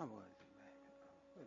How was it, baby?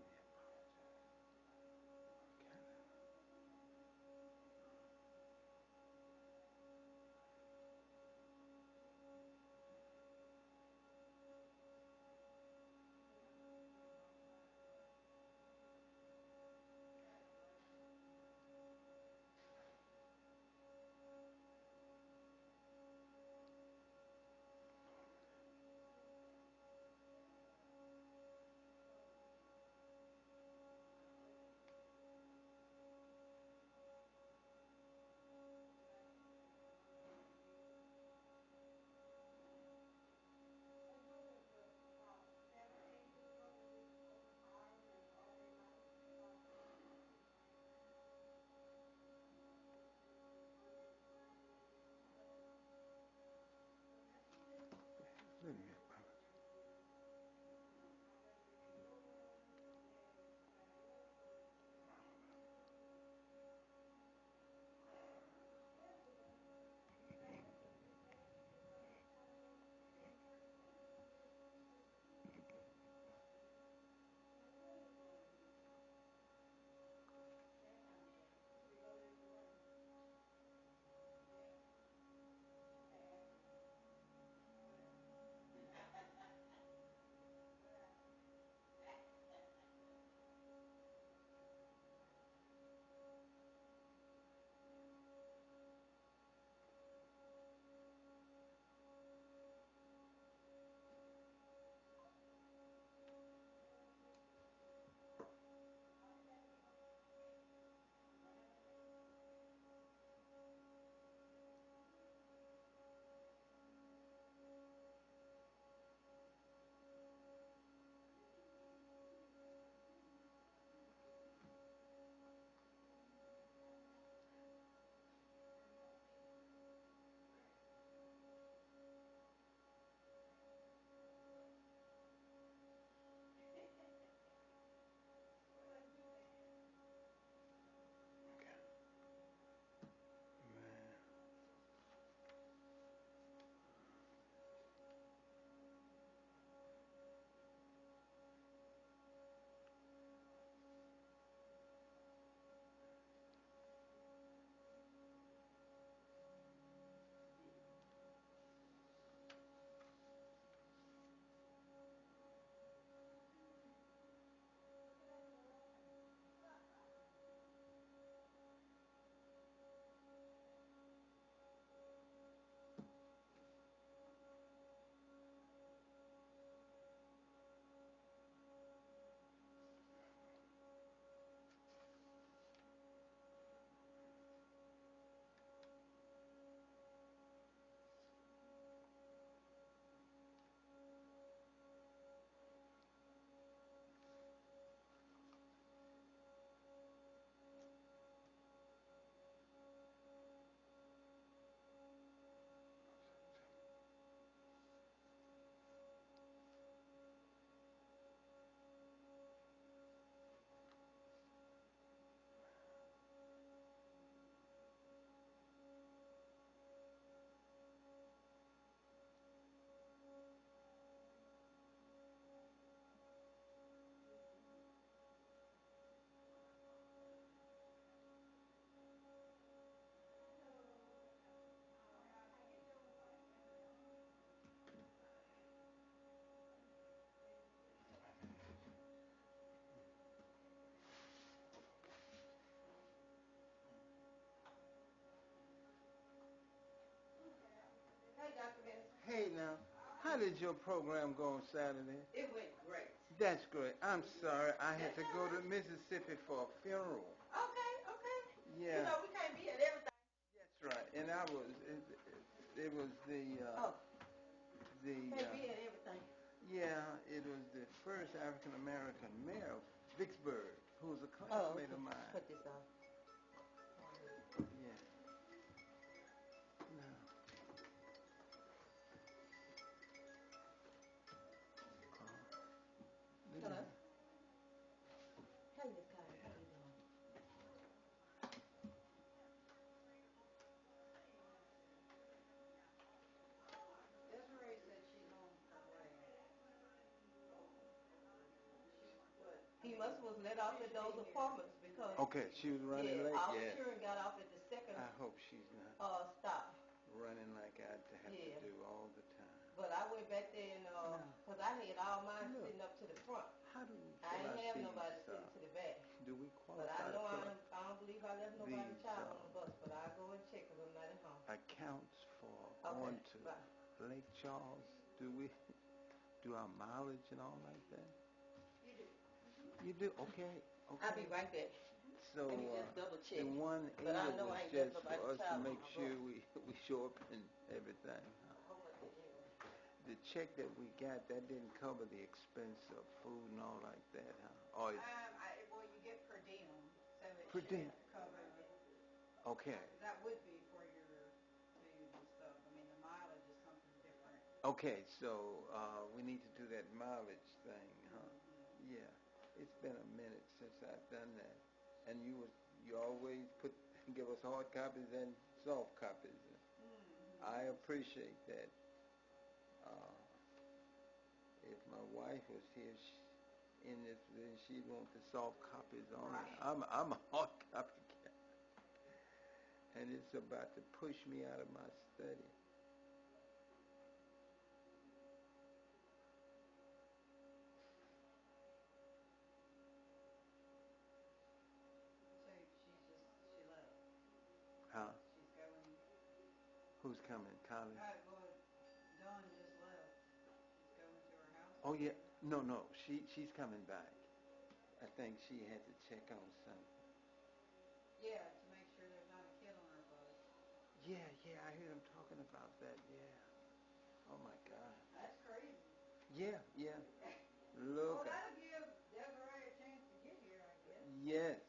Let me apologize. Okay. Let me apologize. Okay. Man. Hey, Dr. Benson. Hey now, how did your program go on Saturday? It went great. That's great. I'm sorry, I had That's to all go to right. Mississippi for a funeral. Okay, okay. You Yeah, know, we can't be at everything. that's right. And it was Oh, the can't be at everything. yeah, it was the first African American mayor of Vicksburg, who was a Oh, classmate okay. of mine. Cut this off. Yeah. Now, let Hello. me. Hey, Miss Kylie, how you doing? Desiree said she's on her way. she must was let off at those apartments because Okay, she was running late? our Yeah. children got off at the second I hope she's not stop. running like I have Yeah. to do all the time. But I went back there and cause I had all mine Look. sitting up to the front. How do we I fill ain't out have these, nobody sitting to the back. do we But qualify I know to fill out I don't believe I left nobody these, child on the bus. But I'll go and check because I'm not at home. accounts for Okay, going to bye. Lake Charles? Do we do our mileage and all like that? You do. You do? Okay. I'll be right back. So Let me just double check. the 180 But I know was I ain't just left for nobody us to child make on my sure bus. we show up and everything. Huh? How much is yours? The check that we got, that didn't cover the expense of food and all like that, huh? Or Well, you get per diem, so it Per should diem. cover it. okay, That would be for your food and stuff. I mean, the mileage is something different. okay. So we need to do that mileage thing, huh? Mm-hmm. Yeah. It's been a minute since I've done that, and you always give us hard copies and soft copies. Mm-hmm. I appreciate that. Uh, if my wife was here in this position, she'd want the soft copies on it. Right. I'm a hard copy guy, and it's about to push me out of my study. So she left. Huh? She's going. Who's coming? Connie? Well, Dawn just left. She's going to her house. Oh yeah. No. She's coming back. I think she had to check on something. Yeah, to make sure there's not a kid on her bus. Yeah. I heard him talking about that. Yeah. Oh my God. That's crazy. Yeah. Well, Look. that'll give Desiree a chance to get here, I guess. Yes.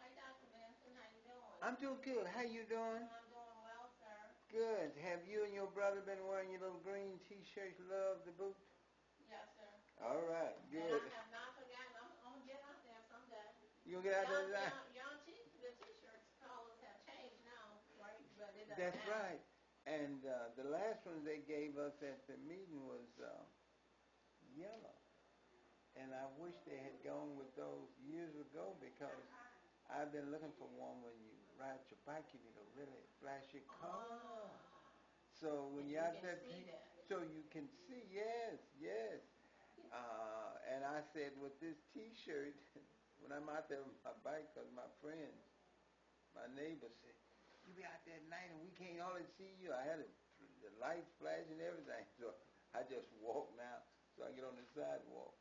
Hey, Dr. Benson, how you doing? I'm doing good. How you doing? I'm doing well, sir. Good. Have you and your brother been wearing your little green T-shirts? Love the boot. Yes, sir. All right. And Good. I have not forgotten. I'm gonna get out there someday. You'll get out there tonight? The T-shirts colors have changed now, right? But it doesn't That's matter. right. And the last one they gave us at the meeting was yellow. And I wish they had gone with those years ago because I've been looking for one when you ride your bike, you need to really flash your color. So when And you're you out can there, see that. so you can see, yes, yes. And I said with this T-shirt, when I'm out there with my bike, because my friends, my neighbors said, you be out there at night and we can't hardly see you. I had the lights flashing and everything, so I just walk now, so I get on the sidewalk.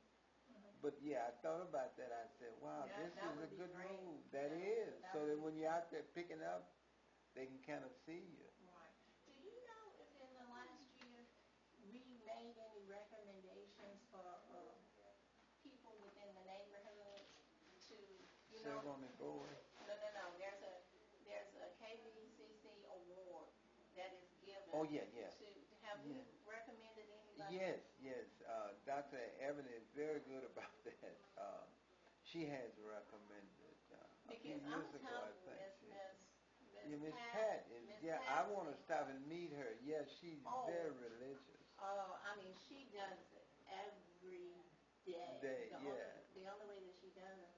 But yeah, I thought about that. I said, wow, Yeah, this that is a would be good great. move. That Yeah, is. that So would that be when you're out there picking up, they can kind of see you. Right. Do you know if in the last year we made any recommendations for people within the neighborhood to, you know? Serve on the board. No. There's a KBCC award that is given. Oh, yeah. To have you Yeah. recommended anybody? Yes. Dr. Evan is very good about that. She has recommended a few Because years I'm ago, I telling think. you, Miss Pat is. Miss Yeah, I Patsy. want to stop and meet her. Yeah, she's Oh. very religious. I mean, she does it every day. The only way that she does it.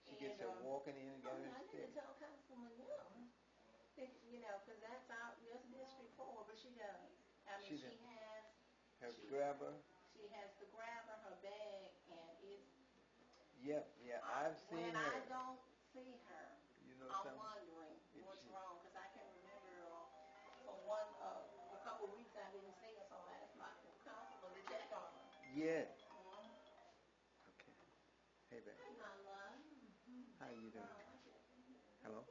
She gets her walking in and got her I need stick. to tell Councilman Young, because that's District 4, but she does. I mean, She she does. has. Her grabber. She has the grabber, her bag, and it's. Yep, I've seen when her. I don't see her, You know I'm something? wondering If what's she- wrong, because I can remember for a couple of weeks I didn't see her, so I asked my constable to check on her. Yeah. Mhm. Okay. Hey, babe. Hey, my love. How you doing? Hello?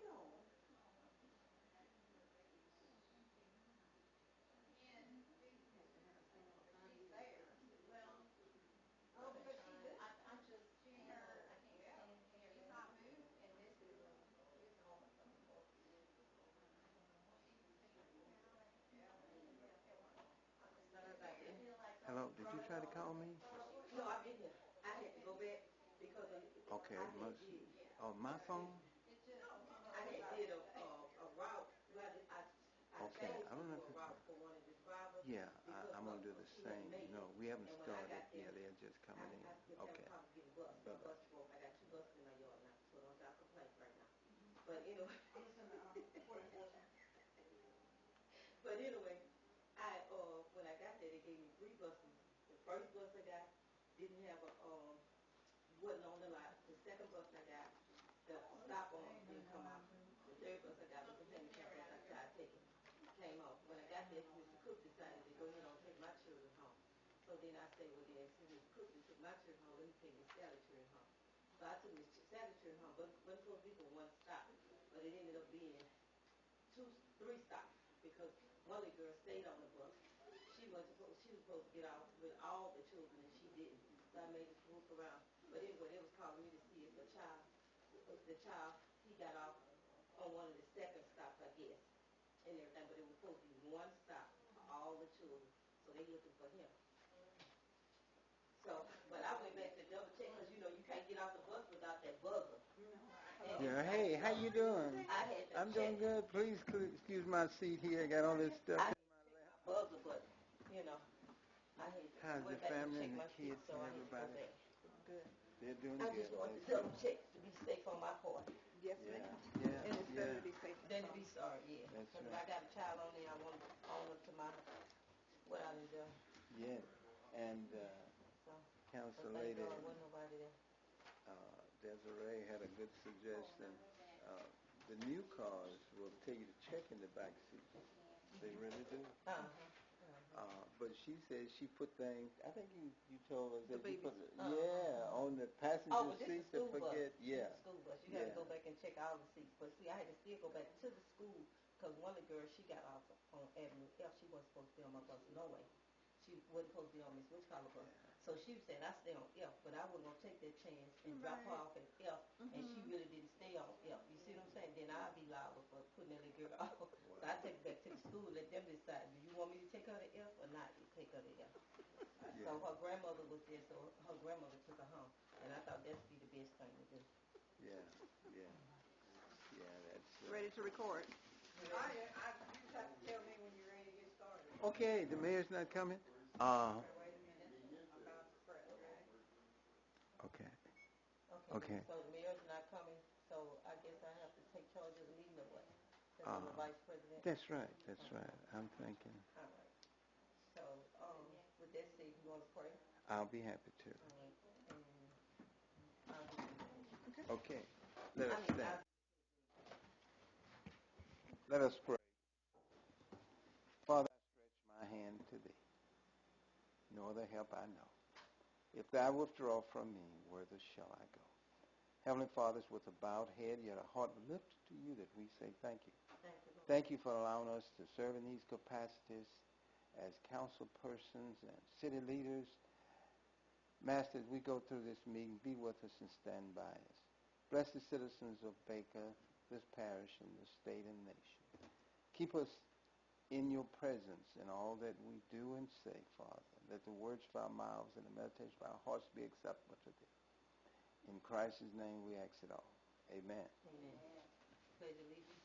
She's there. Well, but she do. I just can't. I can't stand here. She's not moving. And this is almost supposed to be. Hello, did you try to call me? No, I've been here. I had to go back because Okay, I had did. my phone? I had did a route. Well, I Okay, changed I don't know to if a it's route for one of the drivers. Yeah, because I'm gonna do the she hadn't same. made No, it. we haven't And when I started. got there, Yeah, they're just coming in. I was Okay. probably getting bus. My Bye-bye. bus broke. I got 2 buses in my yard now, so don't y'all complain right now. But anyway. But anyway, when I got there, they gave me 3 buses. The first bus I got didn't have wasn't on the lot. The second bus I got, the stop on didn't come out. The third bus I got was a handicap bus I tried taking. Came off. When I got there, Mr. Cook decided to go ahead and take my children home. So then I said, well then, since Mr. Cook took my children home, let me take Miss Sally children home. So I took Miss Sally children home, but it wasn't supposed to be for 1 stop. But it ended up being 3 stops because one of the girls stayed on the bus. She was supposed to get off with all the children and she didn't. So I made this group around. But anyway, they was calling me to see if the child, he got off on one of the second stops, I guess, and everything. But it was supposed to be 1 stop for all the children. So they looking for him. So, but I went back to double check because you can't get off the bus without that buzzer. Yeah, hey, how you doing? I had to I'm doing good. Please excuse my seat here. I got all this stuff. I buzzer, but I had to How's the went back and family check and the my kids seat, so and I had to go everybody? back. Good. They're doing I good. just wanted to That's double check to be safe on my part. Yes, Yeah, ma'am. yeah, And it's better yeah. to be safe Then than to be sorry. sorry, yeah. That's Because if right. I got a child on there, I want to own up to what I done done. Yeah, and So, Council but thank Lady God wasn't nobody there. Desiree had a good suggestion. The new cars will tell you to check in the back seat. They really do. But she said she put things. I think you told us The that you put babies. on the passenger Oh, but this seat is to school bus. forget. Yeah. This is school bus. You got to go back and check all the seats. But see, I had to still go back to the school because one of the girls, she got off on Avenue F. She wasn't supposed to be on my bus. No way. She wasn't supposed to be on Miss Whichcollar bus. So she was saying, I stay on F, but I wasn't going to take that chance and drop her off at F, and she really didn't stay on F. You see what I'm saying? Then I'll be liable for putting that little girl off. So I take her back to the school, let them decide, do you want me to take her to F or not to take her to F? Yeah. So her grandmother was there, so her grandmother took her home. And I thought that'd be the best thing to do. Yeah. That's. Ready to record. You just have to tell me when you're ready to get started. Okay, the mayor's not coming. Okay, wait a minute. I'm about to press, ready? Okay. Okay, Okay. so the mayor's not coming, so I guess I have to take charge of the meeting or what? Since I'm the vice president? That's right. That's right. I'm thinking All right. So, with that said, you want to pray? I'll be happy to. All right. And I'll do that. Okay. Let I us mean, stand. Let us pray. Father, I stretch my hand to thee. No other help I know. If thou withdraw from me, whither shall I go? Heavenly Father, it's with a bowed head, yet a heart lifted to you that we say thank you. Thank you, Lord. Thank you for allowing us to serve in these capacities as council persons and city leaders. Master, as we go through this meeting, be with us and stand by us. Bless the citizens of Baker, this parish, and the state and nation. Keep us in your presence in all that we do and say, Father. Let the words of our mouths and the meditation of our hearts be acceptable to thee. In Christ's name we ask it all. Amen. Amen. Pledge allegiance.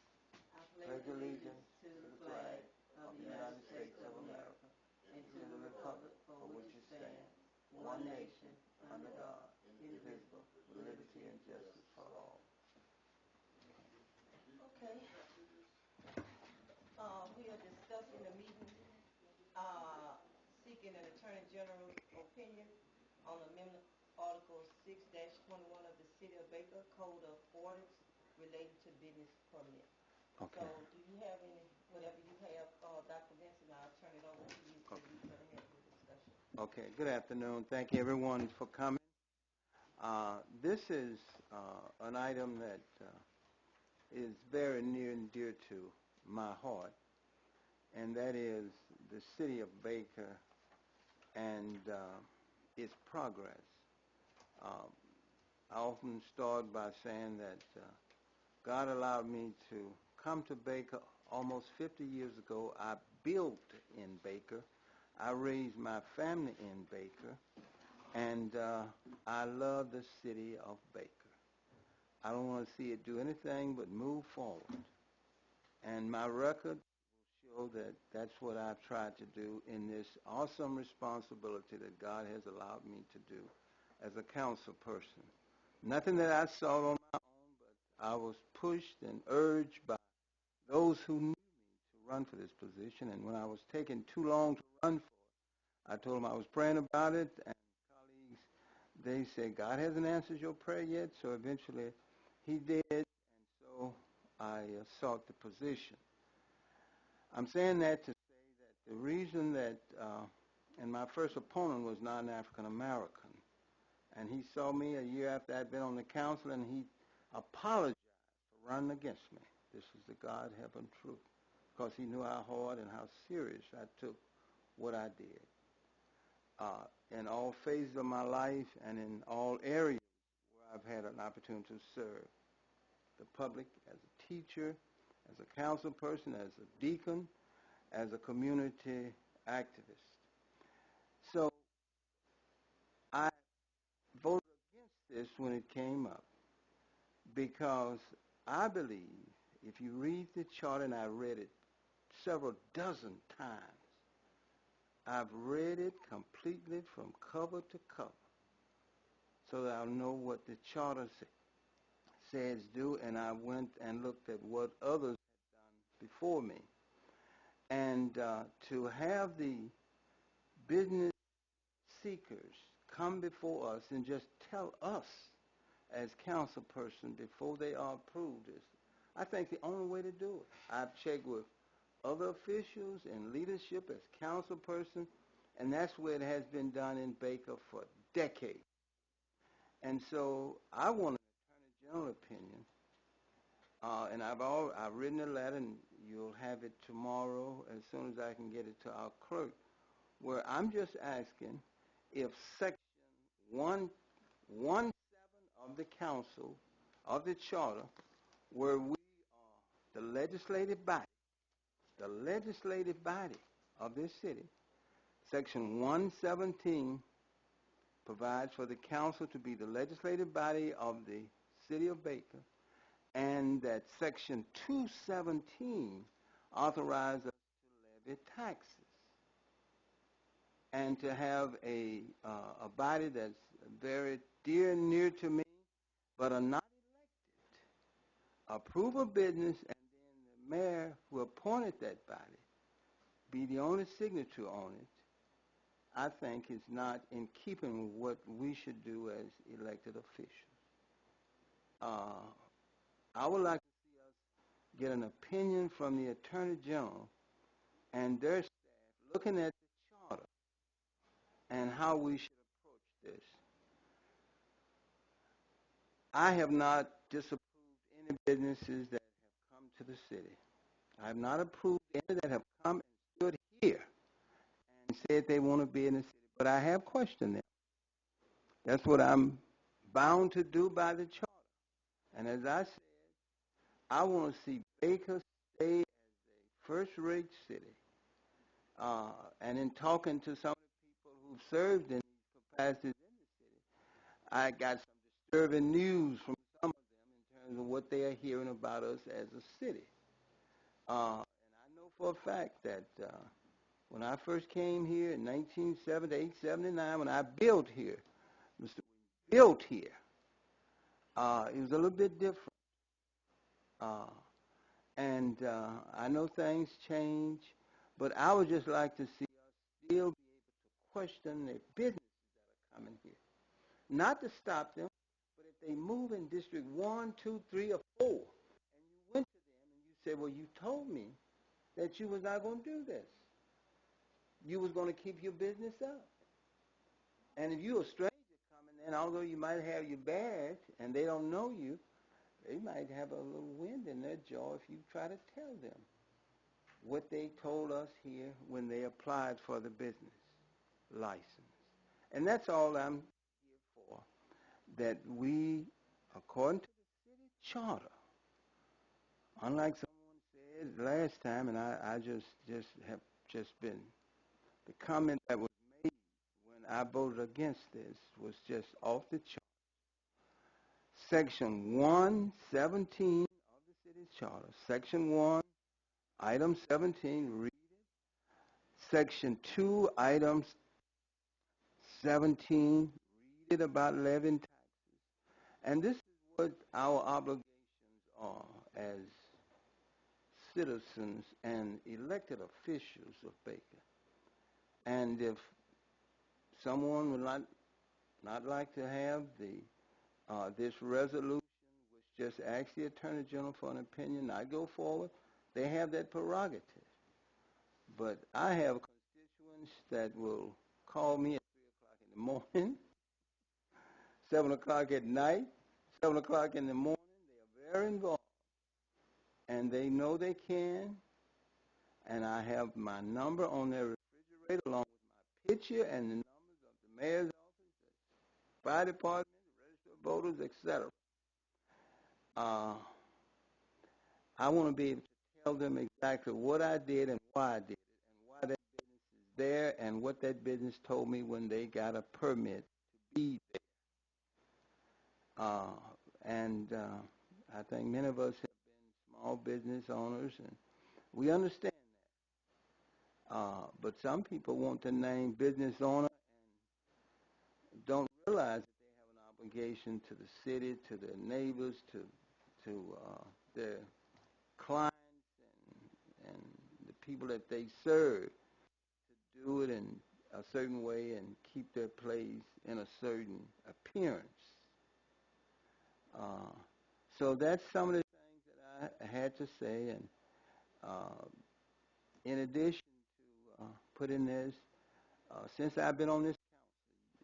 I Pledge allegiance to the flag of the United States of America and to the republic for which it stands, one nation, under God, indivisible, with liberty and justice for all. Okay. We are discussing the meeting, seeking an Attorney General's opinion on Amendment Article 6-21 of the City of Baker Code of Ordinance related to business permit. Okay. So, do you have any, whatever you have, Dr. Vincent, I'll turn it over to you so you can have the discussion. Okay. Good afternoon. Thank you, everyone, for coming. This is an item that is very near and dear to my heart, and that is the city of Baker and its progress. I often start by saying that God allowed me to come to Baker almost 50 years ago. I built in Baker. I raised my family in Baker. And I love the city of Baker. I don't want to see it do anything but move forward. And my record will show that that's what I've tried to do in this awesome responsibility that God has allowed me to do as a council person. Nothing that I sought on my own, but I was pushed and urged by those who knew me to run for this position. And when I was taking too long to run for it, I told them I was praying about it, and colleagues, they said, God hasn't answered your prayer yet, so eventually he did, and so I sought the position. I'm saying that to say that the reason that, and my first opponent was not an African American, and he saw me a year after I'd been on the council, and he apologized for running against me. This is the God heaven truth, because he knew how hard and how serious I took what I did. In all phases of my life and in all areas where I've had an opportunity to serve the public as a teacher, as a council person, as a deacon, as a community activist. So I voted against this when it came up because I believe if you read the charter, and I read it several dozen times, I've read it completely from cover to cover so that I'll know what the charter says do, and I went and looked at what others had done before me. And to have the business seekers come before us and just tell us as council person before they are approved is, I think, the only way to do it. I've checked with other officials and leadership as council person, and that's where it has been done in Baker for decades. And so I want an Attorney General opinion, and I've written a letter, and you'll have it tomorrow as soon as I can get it to our clerk, where I'm just asking if Section 117 of the council, of the charter, where we are the legislative body of this city, Section 117 provides for the council to be the legislative body of the city of Baker, and that Section 217 authorizes us to levy taxes. and to have a body that's very dear and near to me, but are not approve a business, and then the mayor who appointed that body be the only signature on it, I think is not in keeping with what we should do as elected officials. I would like to see us get an opinion from the Attorney General and their staff looking at the charter and how we should approach this. I have not disapproved any businesses that have come to the city. I have not approved any that have come and stood here and said they want to be in the city, but I have questioned them. That's what I'm bound to do by the charter. And as I said, I want to see Baker stay as a first-rate city. And in talking to some of the people who've served in these capacities in the city, I got some disturbing news from some of them in terms of what they are hearing about us as a city. And I know for a fact that when I first came here in 1978, 79, when I built here, Mr. Built here, it was a little bit different. And I know things change, but I would just like to see us still be able to question the businesses that are coming here. Not to stop them, but if they move in District 1, 2, 3, or 4, and you went to them and you said, well, you told me that you was not going to do this. You was going to keep your business up. And if you're a stranger coming in, although you might have your badge and they don't know you, they might have a little wind in their jaw if you try to tell them what they told us here when they applied for the business license. And that's all I'm here for, that we, according to the city charter, unlike someone said last time, and I just been, the comment that was made when I voted against this was just off the chart. Section 117 of the city's charter, Section 1, Item 17, read it. Section 2, Item 17, read it about levying taxes. And this is what our obligations are as citizens and elected officials of Baker. And if someone would not like to have this resolution, which just asks the Attorney General for an opinion, I go forward. They have that prerogative. But I have constituents that will call me at 3 o'clock in the morning, 7 o'clock at night, 7 o'clock in the morning. They are very involved. And they know they can. And I have my number on their refrigerator along with my picture and the numbers of the mayor's office, the fire department, the register of voters, etc. I want to be able to tell them exactly what I did and why I did it and why that business is there and what that business told me when they got a permit to be there. I think many of us have been small business owners, and we understand that. But some people want to name business owner and don't realize that they have an obligation to the city, to their neighbors, to their clients and the people that they serve to do it in a certain way and keep their place in a certain appearance. So that's some of the things that I had to say. And in addition to put in this, since I've been on this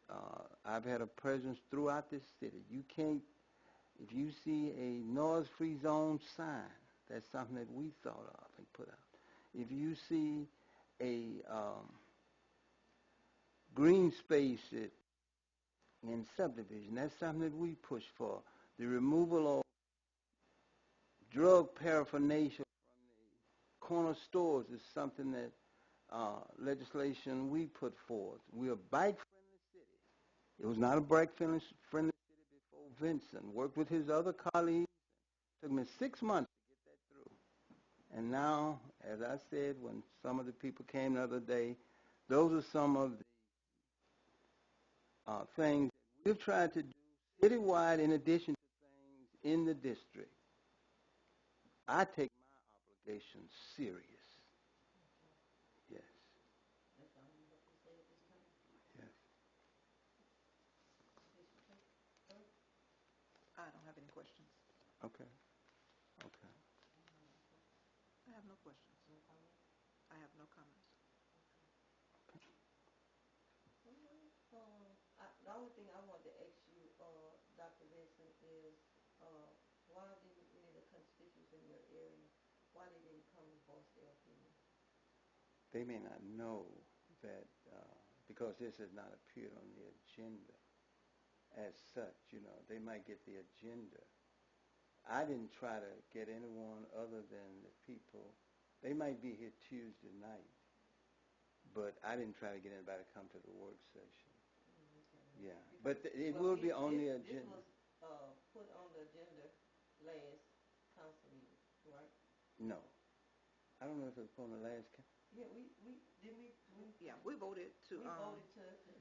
council, I've had a presence throughout this city. You can't, if you see a noise-free zone sign, that's something that we thought of and put out. If you see a green space in subdivision, that's something that we push for. The removal of drug paraphernalia from the corner stores is something that legislation we put forth. We're a bike-friendly city. It was not a bike-friendly city before Vincent worked with his other colleagues. It took me 6 months to get that through. And now, as I said, when some of the people came the other day, those are some of the things that we've tried to do citywide in addition to things in the district. I take my obligations serious. Yes, That's all you have to say at this time. yes. I don't have any questions. Okay, okay. I have no questions. No comment? I have no comments. The only thing I wanted to ask you, Dr. Vincent, is, why didn't any of the constituents in your area, why they didn't come and voice their opinion? They may not know that because this has not appeared on the agenda as such, they might get the agenda. I didn't try to get anyone other than the people. They might be here Tuesday night, but I didn't try to get anybody to come to the work session. Okay. Yeah, but it Well, will be on the agenda. This was, put on the agenda last council meeting, right? No, I don't know if it was on the last. Yeah, didn't we? Yeah, we voted to, We voted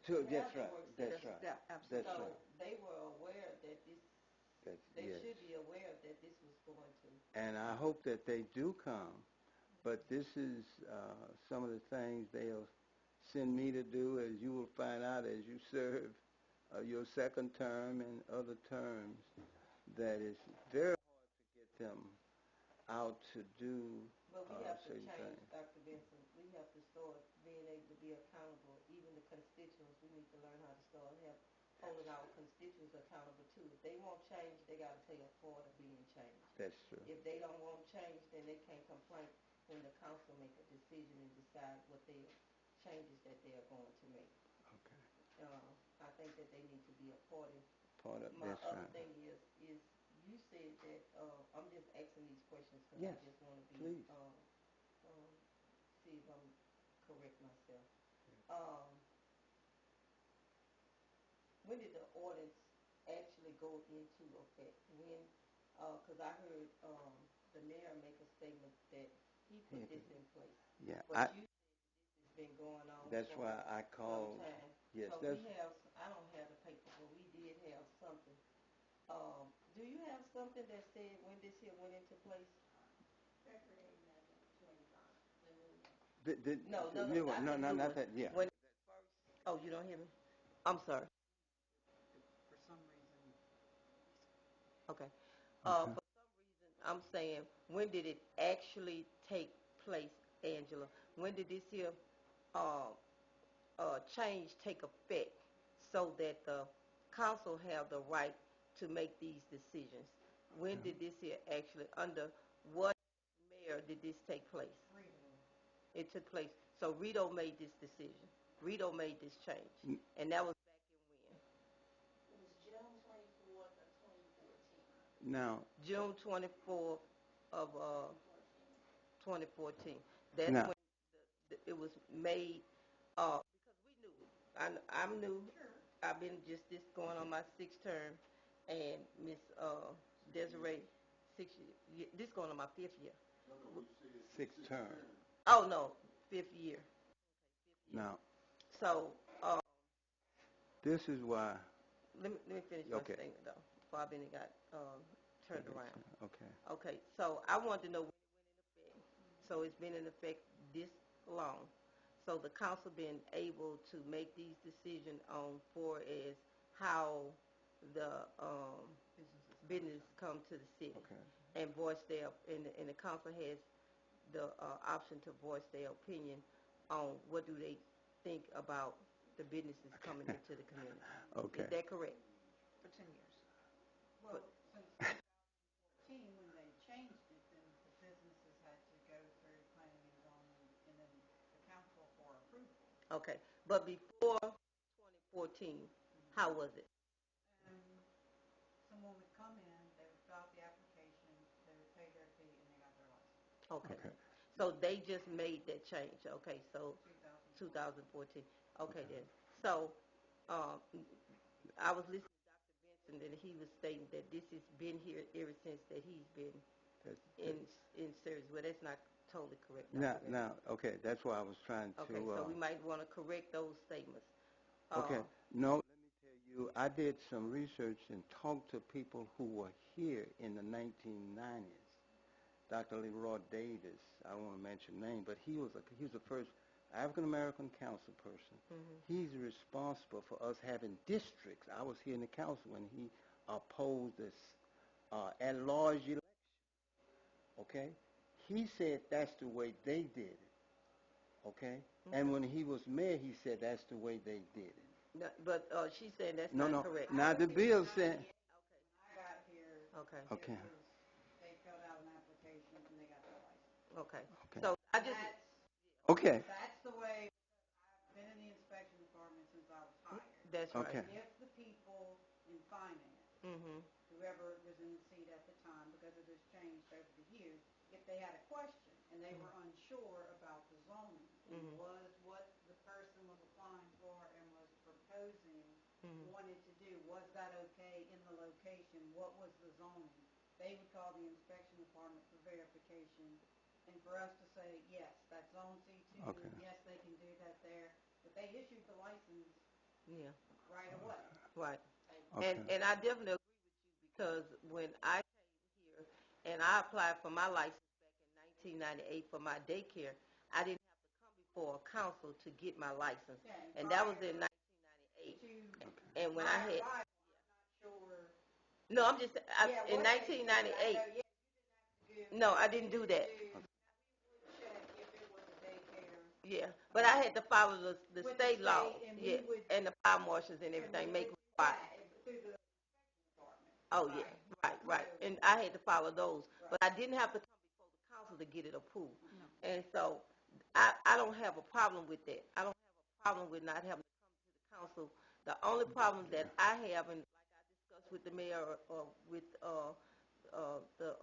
to That's have the right. work That's session. right. yeah, That's absolutely. So right. they were aware that this, they Yes. should be aware that this was going to. And I hope that they do come. But this is some of the things they'll send me to do, as you will find out as you serve your second term and other terms, that it's very hard to get them out to do But we have to certain change, things. Dr. Benson. We have to start being able to be accountable. Even the constituents, we need to learn how to start holding our constituents accountable too. If they won't change, they got to play a part of being changed. That's true. If they don't want change, then they can't complain when the council make a decision and decide what changes that they are going to make. Okay. I think that they need to be a part of. Part of My that's other right. thing is you said that, I'm just asking these questions because Yes, I just want to be, please. see if I'm correct myself. When did the ordinance actually go into effect? When, because I heard, the mayor make a statement that he put this in place. Yeah, But you said this has been going on that's for why I some called. time. Yes, So that's. we have, I don't have the paper, but we did have something. Do you have something that said when this here went into place? February 11th, 25, the new one. The new one. No, not the new not one. that. Yeah. When, oh, you don't hear me? I'm sorry. For some reason, Okay. Okay. For some reason, I'm saying, when did it actually take place, Angela? When did this here change take effect so that the council have the right to make these decisions? When did this here actually, under what mayor did this take place? It took place. So Rito made this decision. Rito made this change. And that was back in when? It was June 24th of 2014. Now. June 24th of 2014. That's Now. when it was made, because we knew. I'm new. I've been just this going on my sixth term, and Miss Desiree, 6 years. This going on my fifth year. Sixth term. Oh no, fifth year. Now. So This is why. let me finish my statement though, before I been got turned around. Okay. Okay, so I wanted to know when it went in effect. So it's been in effect this long. So the council been able to make these decisions on for as how the business come to the city Okay. and voice their, and the council has the option to voice their opinion on what do they think about the businesses coming into the community. Okay. Is that correct? for 10 years. Well, since 2014, when they changed it, then the businesses had to go through planning and zoning and then the council for approval. Okay, but before 2014, how was it? Someone would come in, they would fill out the application, they would pay their fee, and they got their license. Okay. Okay. So they just made that change. Okay, so 2014. Okay then. So I was listening to Dr. Benson and he was stating that this has been here ever since that he's been in service. Well, that's not totally correct. Now, okay, that's why I was trying to. Okay, so we might want to correct those statements. Okay, no, let me you, I did some research and talked to people who were here in the 1990s. Dr. Leroy Davis, I don't want to mention name, but he was the first African American council person. He's responsible for us having districts. I was here in the council when he opposed this at-large election. Okay, he said that's the way they did it. Okay, and when he was mayor, he said that's the way they did it. No, but she's saying that's No, not no. correct. Now the bill said. When I got here, Okay. Okay. they filled out an application and they got their license. Okay. Okay. So I just Okay. That's the way, I've been in the inspection department since I was hired. that's right. Okay. If the people in finance, Mhm. whoever was in the seat at the time, because it has changed over the years, if they had a question and they were unsure about the zoning, and was what the person was applying for and was proposing, wanted to do, was that okay in the location, what was the zoning, they would call the inspection department for verification, and for us to say, yes, that's zone C2, Okay. yes, they can do that there, but they issued the license Yeah. right away. Right. Okay. And I definitely agree with you because when I came here and I applied for my license back in 1998 for my daycare, I didn't have to come before a council to get my license, Yeah, and that was in 1998. And when I had I'm not sure. no, I'm just Yeah, in what they did, 1998. I know, yeah, No, I didn't do that. check if it was a daycare. Yeah, but I had to follow the With the state law. state, and we Yeah, would- and the fire marshals and everything make required. Through the department. Oh yeah, right. And I had to follow those, but I didn't have to come before the council to get it approved. And so I don't have a problem with that. I don't have a problem with not having to come to the council. The only problem that I have, and like I discussed with the mayor or with the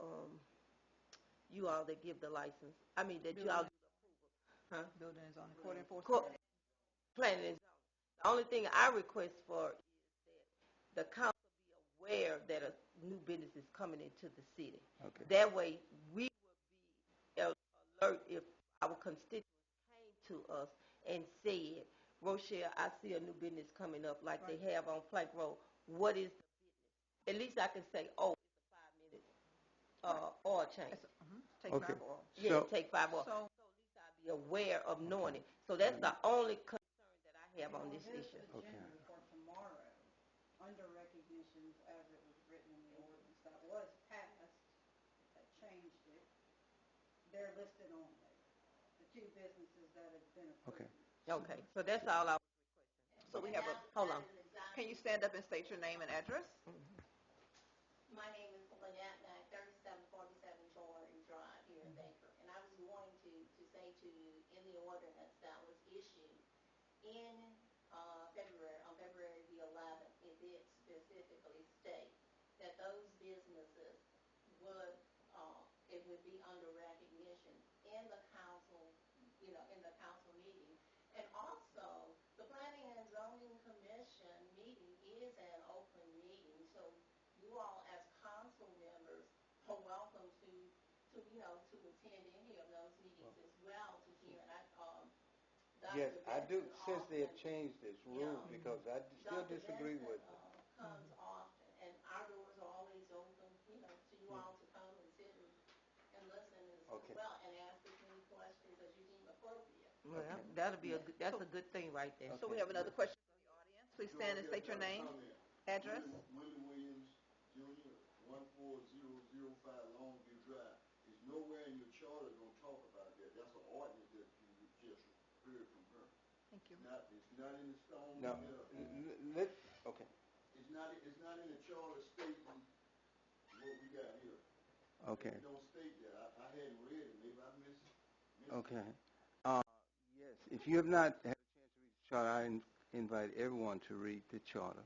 you all that give the license. I mean that you all do the approval, huh? Building is on the court enforcement. Planning and zoning. The only thing I request for is that the council be aware that a new business is coming into the city. Okay. That way, we will be alert if our constituents came to us and said, Rochelle, I see a new business coming up like they have on Plank Road. What is the business? At least I can say, oh, it's a 5-minute oil change. Okay. Yeah, So take 5 off. So at least I'll be aware of knowing it. So that's the only concern that I have on this issue. Agenda for tomorrow, under recognitions as it was written in the ordinance that was passed, that changed it, they're listed on there, the two businesses that have been approved. Okay. Okay, so that's all I was requesting. So we have a, Hold on. can you stand up and state your name and address? My name is Lynette Knapp, 3747 Torrey Drive here in Baker. And I was going to say to you, in the ordinance that was issued in February, on February the 11th, it did specifically state that those businesses would, it would be under recognition in the council, in the council meeting. And also, the Planning and Zoning Commission meeting is an open meeting, so you all as council members are welcome to attend any of those meetings as well to hear. And yes, Dr. I do. Benson Since they have often- changed this rule, because I still Dr. disagree Benson, with. comes often, and our doors are always open, to you all to come and sit and listen Okay. as well, and ask as many questions as you deem appropriate. Well, that'll be that's a good thing right there. So we have another question from the audience. Please stand and state your name, address. Willie Williams, Jr., 14005 Longview Drive. There's nowhere in your charter gonna talk about that. That's an ordinance that you just heard from her. Thank you. It's not in the stone. No. Okay. It's not in the charter stating what we got here. Okay. It don't state that. I hadn't read it. Maybe I missed it. Okay. Yes, if you have not had a chance to read the charter, I invite everyone to read the charter.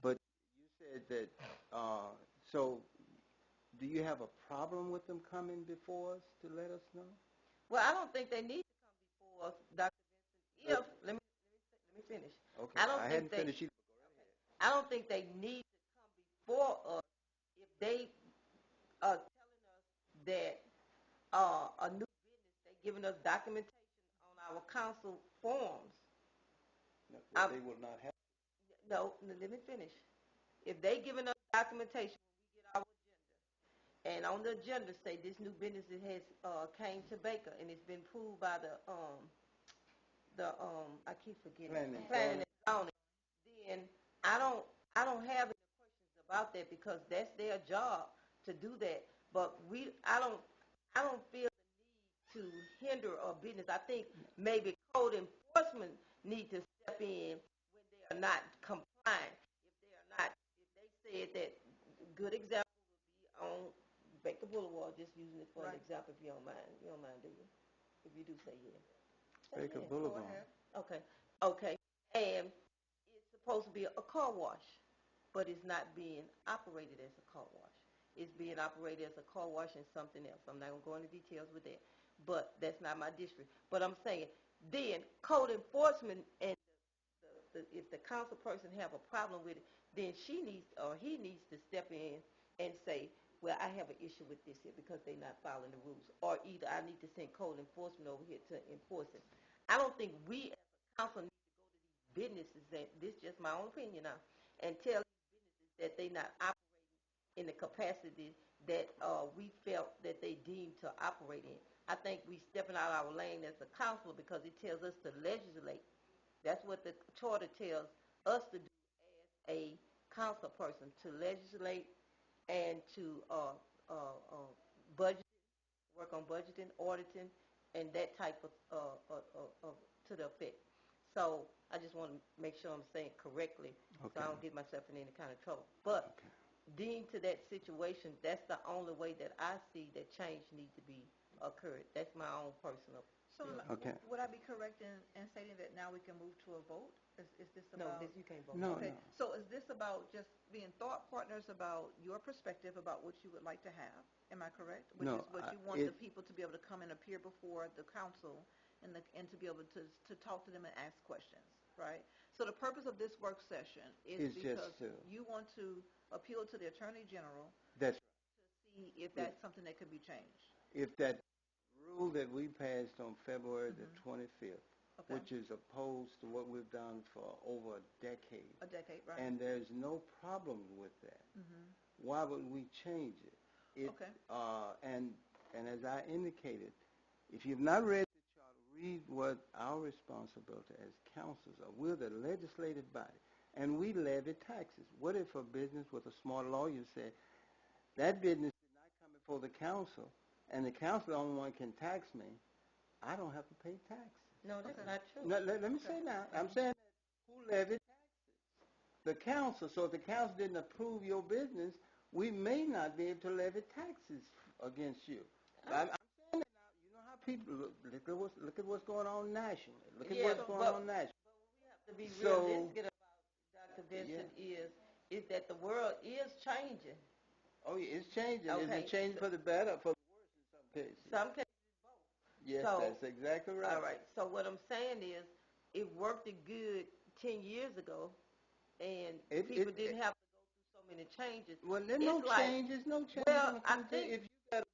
But you said that, so do you have a problem with them coming before us to let us know? Well, I don't think they need to come before us, Dr. Benson. Let me finish. Okay. I don't think hadn't they- finished either. I don't think they need to come before us if they are telling us that a new business, they're giving us documentation on our council forms. No, they will not have. No, let me finish. If they giving us documentation, we get our agenda, and on the agenda say this new business that has came to Baker and it's been approved by the I keep forgetting Planning and zoning, then I don't I don't have any questions about that because that's their job to do that. But I don't feel the need to hinder a business. I think maybe code enforcement need to step in when they are not compliant. If they are not, if they said that, good example would be on Baker Boulevard. Just using it for an Right. example, if you don't mind. You don't mind, do you? If you do, say yeah. Baker Yeah. Boulevard. Okay. Okay. And it's supposed to be a car wash, but it's not being operated as a car wash. It's being operated as a car wash and something else. I'm not going to go into details with that, but that's not my district. But I'm saying then code enforcement and if the council person have a problem with it, then she needs or he needs to step in and say, well, I have an issue with this here because they're not following the rules, or either I need to send code enforcement over here to enforce it. I don't think we as a council need to go to these businesses, that this is just my own opinion now, and tell these businesses that they're not operating in the capacity that we felt that they deemed to operate in. I think we stepping out our lane as a council because it tells us to legislate. That's what the charter tells us to do as a council person, to legislate and to budget, work on budgeting, auditing, and that type of to the effect. So I just want to make sure I'm saying correctly, so I don't get myself in any kind of trouble. But deemed to that situation, that's the only way that I see that change need to be occurred. That's my own personal. So Okay. would I be correct in stating that now we can move to a vote? Is this No, about? you can't vote. No, Okay, no. so is this about just being thought partners about your perspective about what you would like to have? Am I correct? Which No, is what you want the people to be able to come and appear before the council and to be able to talk to them and ask questions, right? So the purpose of this work session is It's just because you want to appeal to the Attorney General That's to see if that's something that could be changed. if that rule that we passed on February the Mhm. 25th, Okay. which is opposed to what we've done for over a decade, A decade, right? and there's no problem with that. Mm-hmm. Why would we change it? Okay. And as I indicated, if you've not read the charter, read what our responsibility as councils are. We're the legislative body, and we levy taxes. What if a business with a smart lawyer said, that business did not come before the council, and the council the only one can tax me, I don't have to pay taxes. No, that's Okay. not true. No, let me say now, I'm saying that who levied taxes? The council. So if the council didn't approve your business, we may not be able to levy taxes against you. I'm saying that now. You know how people look at what's going on nationally. Look at what's going on nationally. To be So- realistic about Dr. Vincent is that the world is changing. Oh, yeah, it's changing. Is Okay. it changing for the better or for the worse in some cases? Some cases. Yes, So- that's exactly right. All right. So what I'm saying is, it worked good 10 years ago, and people didn't have to go through so many changes. Well, there's no It's like- changes, no changes. Well, when it I comes to- think- if you got a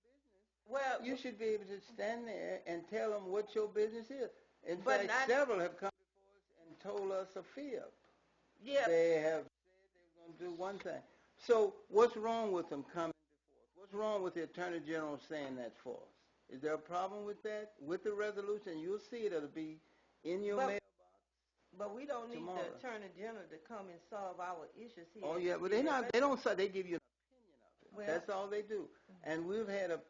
Well, you should be able to stand there and tell them what your business is. In But fact, not- several have come before us and told us a fib. yeah. They have said they were going to do one thing. So what's wrong with them coming before us? What's wrong with the Attorney General saying that for us? Is there a problem with that? With the resolution, you'll see it. It'll be in your But- mailbox. But we don't need Tomorrow. the Attorney General to come and solve our issues here. Oh yeah, but they don't say, they give you an opinion of it. Well- That's all they do. And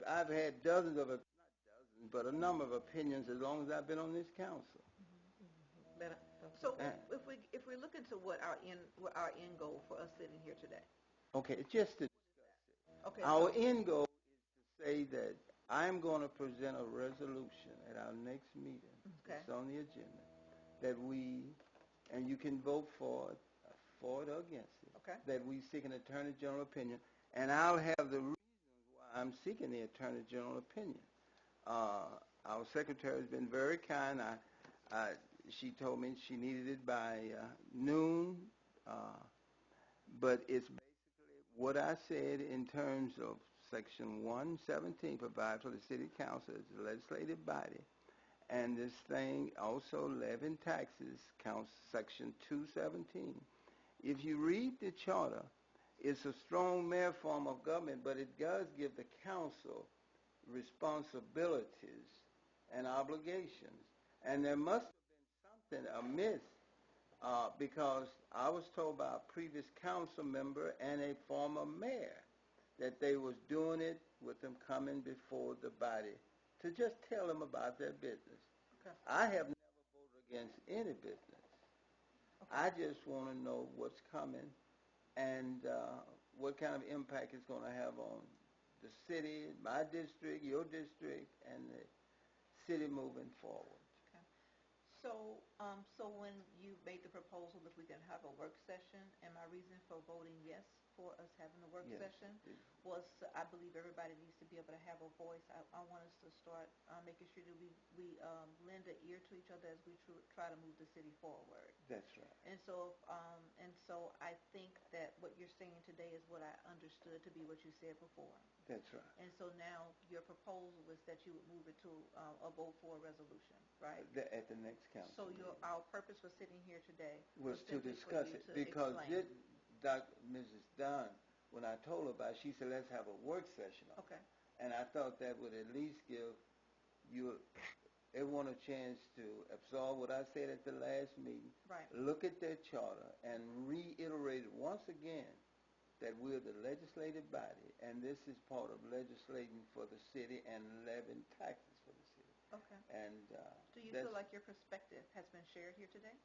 I've had dozens of, not dozens, but a number of opinions as long as I've been on this council. So Uh. if we look into what our end goal for us sitting here today. Okay, it's just to Okay. our so- end goal is to say that I'm going to present a resolution at our next meeting. Okay. It's on the agenda that and you can vote for it or against it. Okay. That we seek an Attorney General opinion, and I'll have the reasons why I'm seeking the Attorney General opinion. Our secretary has been very kind. She told me she needed it by noon, but it's basically what I said in terms of Section 117 provides for the City Council as the legislative body, and this thing also levying taxes counts Section 217. If you read the charter, it's a strong mayor form of government, but it does give the council responsibilities and obligations. And there must have been something amiss because I was told by a previous council member and a former mayor that they was doing it with them coming before the body to just tell them about their business. Okay. I have never voted against any business. I just want to know what's coming and what kind of impact it's going to have on the city, my district, your district, and the city moving forward. So when you made the proposal if we can have a work session, and my reason for voting yes for us having a work Yes. session was I believe everybody needs to be able to have a voice. I want us to start making sure that we lend an ear to each other as we try to move the city forward. That's right. And so I think that what you're saying today is what I understood to be what you said before. That's right. And so now your proposal is that you would move it to a vote for a resolution, right? At the next council So meeting. our purpose for sitting here today was to simply for discuss you it to because explain. Mrs. Dunn, when I told her about it, she said, let's have a work session on it. Okay. And I thought that would at least give everyone a chance to absorb what I said at the last meeting, Right. look at their charter, and reiterate it once again that we're the legislative body, and this is part of legislating for the city and levying taxes for the city. Okay. And Do you that's, feel like your perspective has been shared here today?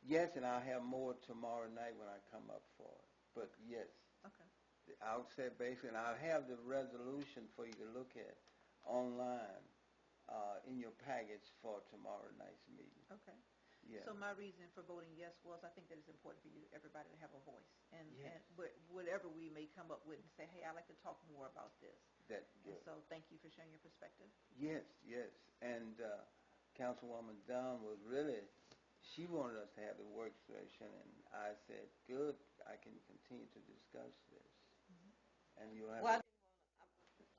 yes, and I'll have more tomorrow night when I come up for it. But yes, Okay. I'll say basically, and I'll have the resolution for you to look at online in your package for tomorrow night's meeting. Okay. Yeah. So my reason for voting yes was I think that it's important for everybody to have a voice, and Yes. whatever we may come up with and say, hey, I'd like to talk more about this. That's And good. so thank you for sharing your perspective. Yes, yes. And Councilwoman Dunn was really, she wanted us to have the work session, and I said, good, I can continue to discuss this. And you'll have Well,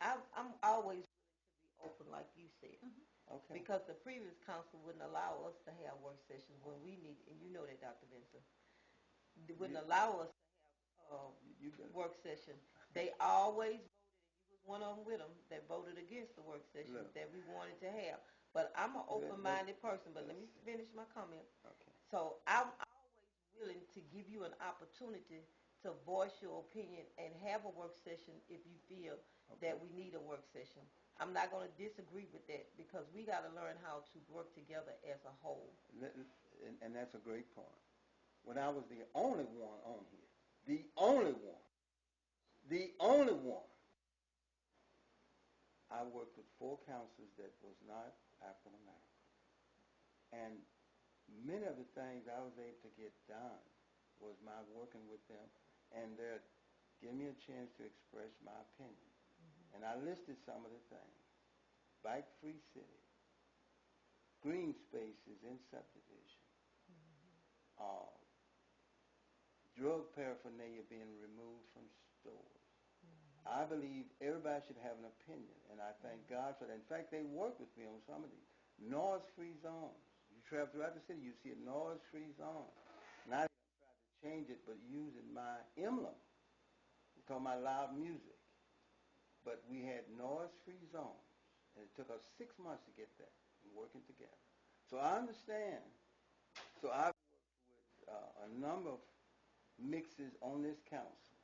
I'm always willing to be open, like you said. okay. Because the previous council wouldn't allow us to have work sessions when we need, and you know that, Dr. Vincent. They wouldn't allow us to have You got it. work session. They always voted, and you was one of them with them, that voted against the work session Look. that we wanted to have. But I'm an open-minded person, but let me finish my comment. Okay. So I'm always willing to give you an opportunity to voice your opinion and have a work session if you feel that we need a work session. I'm not going to disagree with that because we got to learn how to work together as a whole. And that's a great point. When I was the only one on here, the only one, I worked with 4 councilors that was not African American. And many of the things I was able to get done was my working with them, and they're giving me a chance to express my opinion. And I listed some of the things. Bike-free city, green spaces in subdivision, drug paraphernalia being removed from stores. I believe everybody should have an opinion, and I thank God for that. In fact, they work with me on some of these. Noise-free zones. You travel throughout the city, you see a noise-free zone. Not even trying to change it, but using my emblem. We're talking about loud music. But we had noise-free zones, and it took us 6 months to get that and working together. So I understand. So I've worked with a number of mixes on this council,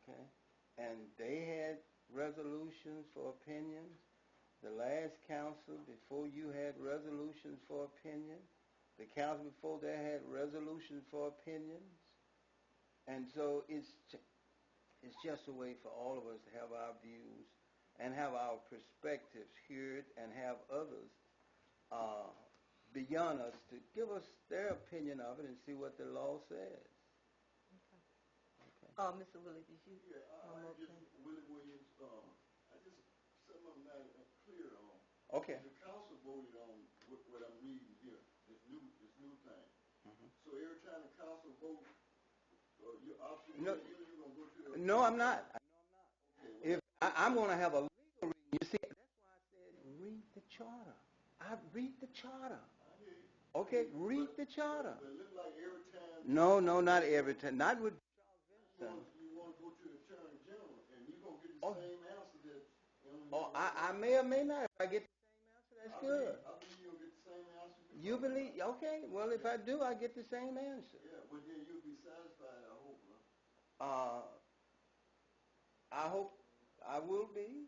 okay? And they had resolutions for opinions. The last council before you had resolutions for opinion. The council before that had resolutions for opinions. And so it's just a way for all of us to have our views and have our perspectives heard and have others beyond us to give us their opinion of it and see what the law says. Mr. Willie, did you? Yeah, I just, Willie Williams, I just, something I'm not clear on. Okay. The council voted on what I'm reading here, this new thing. So every time the council votes, you're No. you're gonna go to the. No, I'm not. Okay, If I'm going to have a legal reading, you see, that's why I said read the charter. I read the charter. I hear you. Okay, read the charter. But it look like every time. No, not every time, not with Charles Vincent. You want to go to the Attorney General, and you're going to get the Oh. same answer that. Oh, I may or may not. If I get the same answer, that's good. I believe you'll get the same answer. You believe, okay, well, if I do, I get the same answer. Yeah, but then you'll be satisfied, I hope, huh? I hope I will be.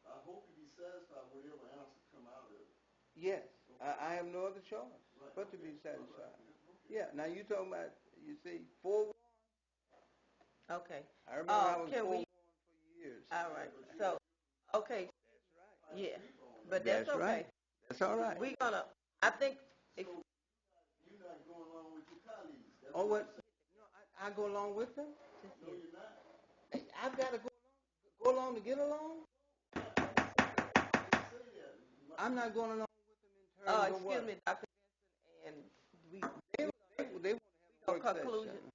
I hope you be satisfied with whatever answer come out of it. Yes, I have no other choice Right, but to okay. be satisfied. Okay. Yeah, now you talking about, you see, 4-1. Okay. I remember I was Can 4-1 we? for years. All right. So, okay. That's Yeah. But that's That's okay. right. That's all right. We're gonna. I think. If, So you're not going along with your colleagues. That's Oh, what? you're saying. No, I go along with them. No, you're not. I've got to go along to get along. You say that. I'm not going along with them in terms of excuse what? me, Dr. Benson, and we They want to have a work conclusion. session.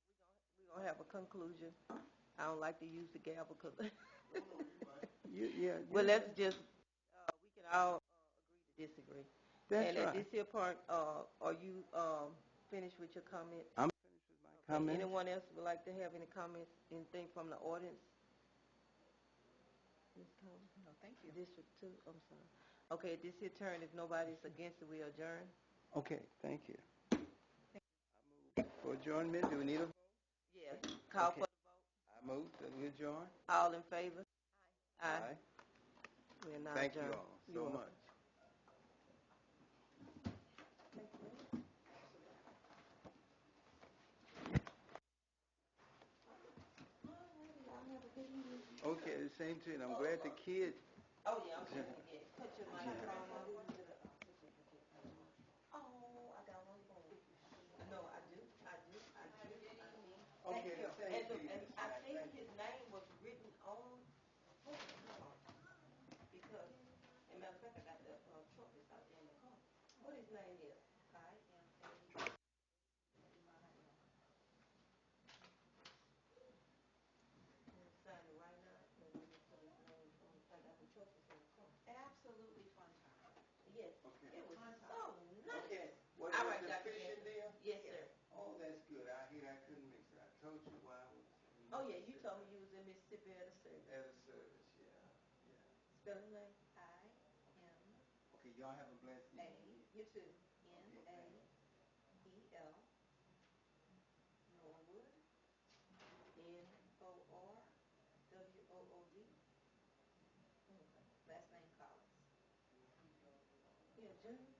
We're gonna have a conclusion. I don't like to use the gavel because. No, you're right. Yeah. Well, let's just. We can all agree to disagree. That's And at right. this here part, are you finished with your comment? I'm finished with my comments. Anyone else would like to have any comments, anything from the audience? Ms. Combs? No, thank you. District 2, I'm sorry. Okay, at this here turn, if nobody's against it, we adjourn. Okay, thank you. I move for adjournment. Do we need a vote? Yes. Call Okay. for the vote. I move that we adjourn. All in favor? Aye. We are now Thank you adjourned. all You're so welcome. much. Okay, the same to you. And I'm glad the kids. Oh, yeah, I'm going to get put your microphone on. Oh, I got one phone. No, I do. Okay, thank you. And I think his name was written on, because, as a matter of fact, I got the truck that's out there in the car. What his name is? Sign it right now, and we just put his name on, I got the truck that's in the car. Absolutely fun time. Yes, Okay. it was so nice. Okay. What All was right, the Dr. fishing Benson. deal? Yes, sir. Oh, that's good. I hear I couldn't mix it. I told you why I was. Oh, yeah, you told me you was in Mississippi at a service. At a service, yeah. Spell his name? Okay, y'all have a blessed evening. You too. N-A-E-L, Norwood, Norwood, last name Collins. Yeah, June.